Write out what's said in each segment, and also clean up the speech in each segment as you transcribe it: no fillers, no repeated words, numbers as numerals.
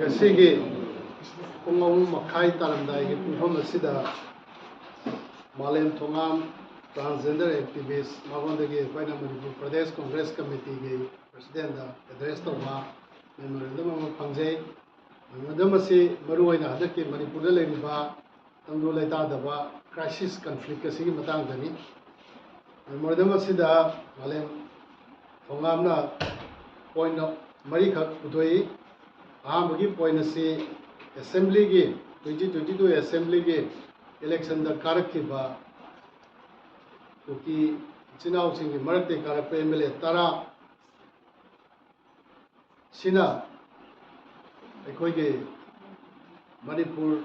Gasigi Pungong Makai Taramdai Pumham Sida Malem Tongam transgender activist Mavandagi Manipur Pradesh Congress Committee President address to Ma Memorandum Pangjay Madamasi Maruina Hadaki Manipur Leniba Tangu Leta Dava crisis conflict Kasigi Matangani Memorandum Sida Malem Tongamna point of Marika Udoi Amagi point si Assembly gi 2022 Assembly gi election da Karakiba Tuki Chinau Singh Marate Karap MLA Tara Sina Ekoge Manipur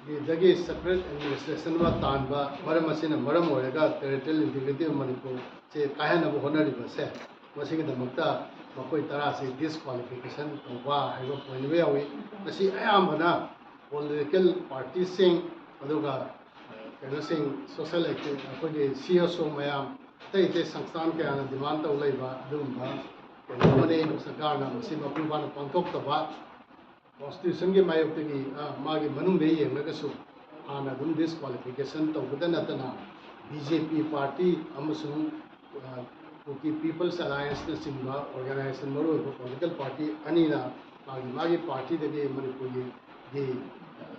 gi Dagi separate administration wa Tanba Maramasina Maram Orega territorial integrity of Manipur che Kahana Honoriba se Masiki the Mukta Makoi Tara say disqualification of Wa Hego Poinway Masi Ayamana political parties sing Aduga Sing social active CSO Mayam Tate Sangstan Kana demand of labor Dumba Money Sagarna Masima Puban Pantok Taba Constitution Mayopigi Magi Manumbe Megasu Ana Dum disqualification to Budanatana BJP party Amusum People's Alliance Simba organization Moro political party Anina Magi party the game Manipuri the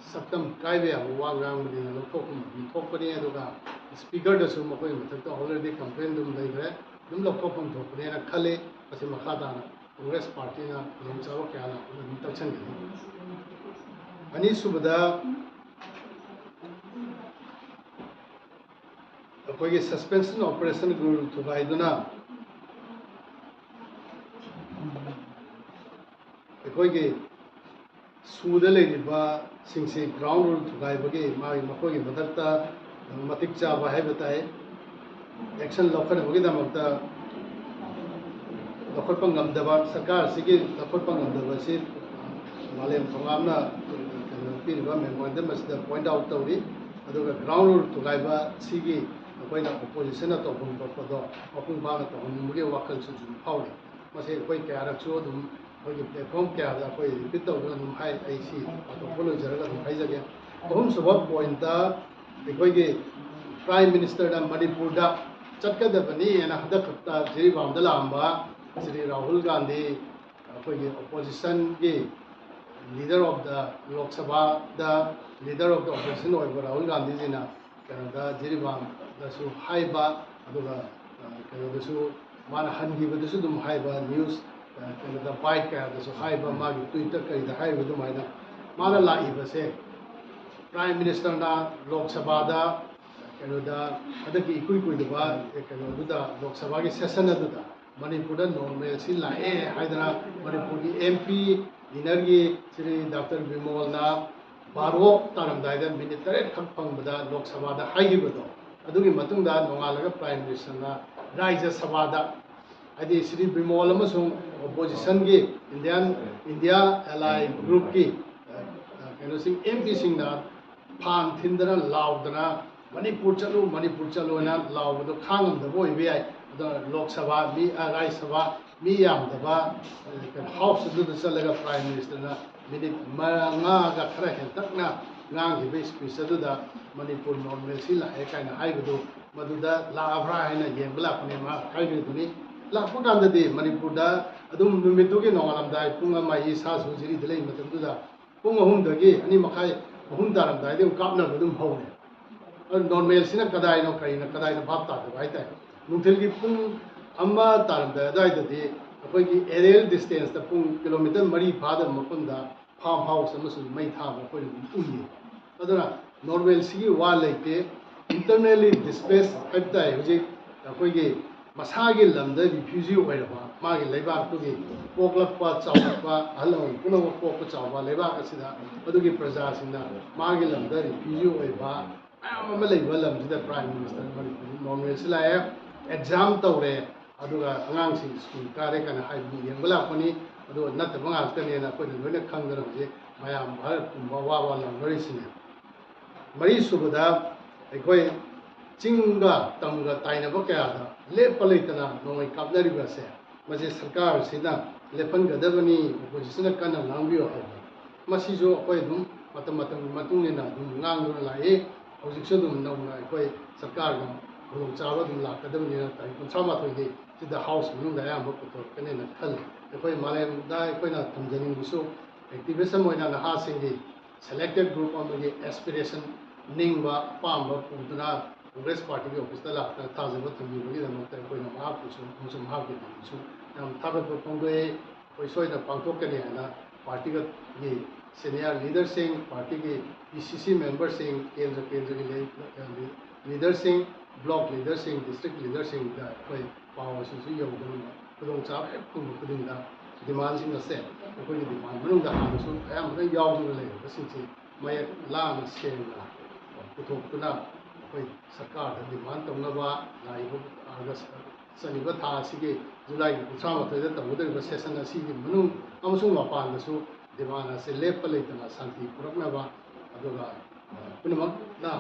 Saptam Kaiva Wang in the Topani Aduga speaker the Sumako already complained them like Dum Lokopon Topana Kale Asimakadana Congress Party na Yamsawa Kala Tachen Ani Subada a suspension operation guru to Vaiduna a Sudale Singsi ground rule to Gaibagi, Makogi Madata, Matikcha, Vahabatai, action locker Vigidamata, the Kopangam Dava, Sakar, Sigi, the Kopangam Dava, Malem Pamana, and them as the point out of it, the ground rule to Gaiba, Sigi, the point of opposition at Open Podo, Open Bana, Muria Wakal to Pauli, must say, quite character. Platform क्या है कोई बिल्कुल उन्होंने high ऐसी तो बोलो जरा तो हाई जगह तो हम सब पॉइंट था देखो ये प्राइम मिनिस्टर ना मणिपुर दा चटका दबनी है ना हद खत्ता श्री वामदला अम्बा श्री राहुल गांधी कोई opposition के leader of the Lok Sabha दा leader of the opposition और राहुल गांधी जी ना कनाडा श्री वाम दसु हाई बा अदुगा कनाडा दसु मान हंगी बदसु तुम हाई बा news the bike the Haiba Magi Twitter the high with the Mina Manala Ibase Prime Minister na Lok Sabada Canada Adaki Kuiku the Bar Canada Lok Sabagi session Aduda Manipuda normal Silla Hydra Manipuri MP Energy Sri Dr. Bimolna Baro Taram Didan Military Kampang Bada Lok Sabada Haigibudo Adugi Matunda Nongalaga Prime Minister na Raja Sabada Adi Sri Bimol Amasung opposition ki India Ally group ki MP sing na Pan Thindana Laudana Manipur Chalu na Laud the Kangam the boy VI the Lok Sabha mi Rai Sabha mi yam the ba house to the Salaga Prime Minister na minute Maranga ga Kraken Takna Nang his speech da Manipur normal sila a kind of high do Maduda La Avra and a Yambla Nema High La Puganda de Manipuda, Adum Mituki no Alamdai, Punga Mai Sas, who is really Matuda, Punga Hum the Gay, Animakai, Hundaram, I don't come with them home. Non male Sinakadai no Kaina Kadai Bapta, the right time. Nutilgi Pung Amba Taram, the other day, a aerial distance, the Pung kilometer Mari Father Mapunda, farmhouse, and Muslim might have a point in Other Norwell Sea, while like they internally displaced Peptai, which is Masagi Landa refugee over Magi Leba to the Poklapa Chapa, alone, Puno Poka Chapa, Leba Casida, Paduki Prazas in the Magi Landa refugee over Malay Wellam to the Prime Minister, Normal Silla, exam Tore, Aduga Angsi School, Karek and High Medium, Velaponi, Adu not the Mangan and I put in the Kanga, Mayam, Bawa, very senior. Marie Subada, a quay. Chinga Tanga Taina Bokada, Le Palitana, no Kapnari Base, Maji Sakar Sina, Lepan Gadavani, opposition Kana Langio. ꯃꯁꯤꯁꯨ ꯑꯩꯈꯣꯏ ꯑꯗꯨꯝ ꯃꯇꯝꯒꯤ ꯃꯇꯨꯡ ꯏꯟꯅ ꯑꯗꯨꯝ ꯉꯥꯡꯗꯨꯅ ꯂꯥꯛꯏ ꯍꯧꯖꯤꯛꯁꯨ ꯑꯗꯨꯝ ꯅꯧꯅ ꯑꯩꯈꯣꯏ ꯁꯔꯀꯥꯔꯅ ꯈꯨꯗꯣꯡꯆꯥꯕ ꯑꯗꯨꯝ ꯂꯥꯛꯀꯗꯕꯅꯤꯅ ꯇꯥꯔꯤꯛ 38ꯒꯤ ꯁꯤꯗ ꯍꯥꯎꯁ ꯃꯅꯨꯡꯗ ꯑꯌꯥꯝꯕ ꯄꯨꯊꯣꯔꯛꯀꯅꯤꯅ ꯈꯜꯂꯤ ꯑꯩꯈꯣꯏ ꯃꯥꯂꯦꯝꯗ ꯑꯩꯈꯣꯏꯅ ꯊꯝꯖꯅꯤꯡꯕꯁꯨ ꯑꯦꯛꯇꯤꯚꯤꯁꯝ ꯑꯣꯏꯅ ꯅꯍꯥꯁꯤꯡꯒꯤ ꯁꯦꯂꯦꯛꯇꯦꯠ ꯒ꯭ꯔꯨꯞ ꯑꯃꯒꯤ ꯑꯦꯁꯄꯤꯔꯦꯁꯟ ꯅꯤꯡꯕ ꯑꯄꯥꯝꯕ ꯄꯨꯗꯨꯅ ꯀꯣꯡꯒ꯭ꯔꯦꯁ ꯄꯥꯔꯇꯤꯒꯤ ꯑꯣꯐꯤꯁꯇ ꯂꯥꯛꯇꯨꯅ ꯊꯥꯖꯕ ꯊꯝꯕꯤꯕꯒꯤꯗꯃꯛꯇ ꯑꯩꯈꯣꯏꯅ ꯃꯍꯥꯛꯄꯨꯁꯨ ꯑꯃꯁꯨꯡ ꯃꯍꯥꯛꯀꯤ ꯇꯤꯝꯁꯨ ꯌꯥꯝ ꯊꯥꯒꯠꯄ ꯐꯣꯡꯗꯣꯛꯏ ꯑꯩꯈꯣꯏ ꯁꯣꯏꯗꯅ ꯄꯥꯡꯊꯣꯛꯀꯅꯤ ꯍꯥꯏꯅ ꯄꯥꯔꯇꯤꯒꯤ ꯁꯦꯅꯤꯌꯔ ꯂꯤꯗꯔꯁꯤꯡ ꯄꯥꯔꯇꯤꯒꯤ PCC ꯃꯦꯝꯕꯔꯁꯤꯡ ꯀꯦꯟꯗ꯭ꯔꯒꯤ ꯂꯤꯗꯔꯁꯤꯡ ꯕ꯭ꯂꯣꯛ ꯂꯤꯗꯔꯁꯤꯡ ꯗꯤꯁꯇ꯭ꯔꯤꯛ ꯂꯤꯗꯔꯁꯤꯡꯗ ꯑꯩꯈꯣꯏ ꯄꯥꯎ ꯑꯁꯤꯁꯨ ꯌꯧꯗꯨꯅ ꯈꯨꯗꯣꯡꯆꯥꯕ ꯍꯦꯛ ꯐꯪꯕ ꯈꯨꯗꯤꯡꯗ ꯗꯤꯃꯥꯟꯁꯤꯡ ꯑꯁꯦ ꯑꯩꯈꯣꯏꯒꯤ ꯗꯤꯃꯥꯟ ꯃꯅꯨꯡꯗ ꯍꯥꯟꯅꯁꯨ ꯑꯌꯥꯝꯕꯅ ꯌꯥꯎꯗꯨꯅ ꯂꯩꯔꯤꯕꯁꯤꯡꯁꯤ ꯃꯌꯦꯛ ꯂꯥꯅ ꯁꯦꯡꯅ ꯄꯨꯊꯣꯛꯇꯨꯅ ꯑꯩꯈꯣꯏ ꯁꯔꯀꯥꯔꯗ ꯗꯤꯃꯥꯟ ꯇꯧꯅꯕ ꯂꯥꯛꯏꯕ ꯆꯠꯂꯤꯕ ꯊꯥ ꯑꯁꯤꯒꯤ ꯖꯨꯂꯥꯏꯒꯤ 38ꯗ ꯇꯧꯒꯗꯧꯔꯤꯕ ꯁꯦꯁꯟ ꯑꯁꯤꯒꯤ ꯃꯅꯨꯡ ꯑꯃꯁꯨꯡ ꯃꯄꯥꯟꯗꯁꯨ ꯗꯤꯃꯥꯟ ꯑꯁꯤ ꯂꯦꯞꯄ ꯂꯩꯇꯅ ꯁꯥꯟꯇꯤ ꯄꯨꯔꯛꯅꯕ ꯑꯗꯨꯒ ꯄꯨꯝꯅꯃꯛꯅ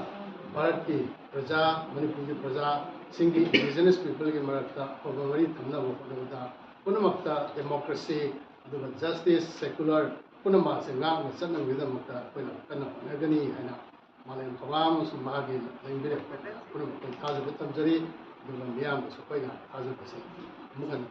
ꯚꯥꯔꯠꯀꯤ ꯄ꯭ꯔꯖꯥ ꯃꯅꯤꯄꯨꯔꯒꯤ ꯄ꯭ꯔꯖꯥꯁꯤꯡꯒꯤ ꯏꯟꯗꯤꯖꯤꯅꯁ ꯄꯤꯄꯜꯒꯤ ꯃꯔꯛꯇ ꯑꯐꯕ ꯃꯔꯤ ꯊꯝꯅꯕ ꯍꯣꯠꯅꯕꯗ ꯄꯨꯝꯅꯃꯛꯇ ꯗꯦꯃꯣꯀ꯭ꯔꯦꯁꯤ ꯑꯗꯨꯒ ꯖꯁꯇꯤꯁ ꯁꯦꯀꯨꯂꯔ ꯄꯨꯝꯅꯃꯛ ꯑꯁꯤ ꯉꯥꯛꯅ ꯆꯠꯅꯕꯒꯤꯗꯃꯛꯇ ꯑꯩꯈꯣꯏꯅ ꯀꯟꯅ ꯍꯣꯠꯅꯒꯅꯤ ꯍꯥꯏꯅ ꯃꯥꯂꯦꯝ ꯊꯧꯔꯥꯡ ꯑꯃꯁꯨꯡ ꯃꯍꯥꯛꯀꯤ ꯂꯩꯕꯤꯔꯛꯄ ꯄꯨꯝꯅꯃꯛ ꯑꯩꯈꯣꯏ ꯊꯥꯖꯕ ꯊꯝꯖꯔꯤ ꯑꯗꯨꯒ ꯃꯤꯌꯥꯝꯗꯁꯨ ꯑꯩꯈꯣꯏꯅ ꯊꯥꯖꯕꯁꯤ ꯑꯃꯨꯛ ꯍꯟꯅ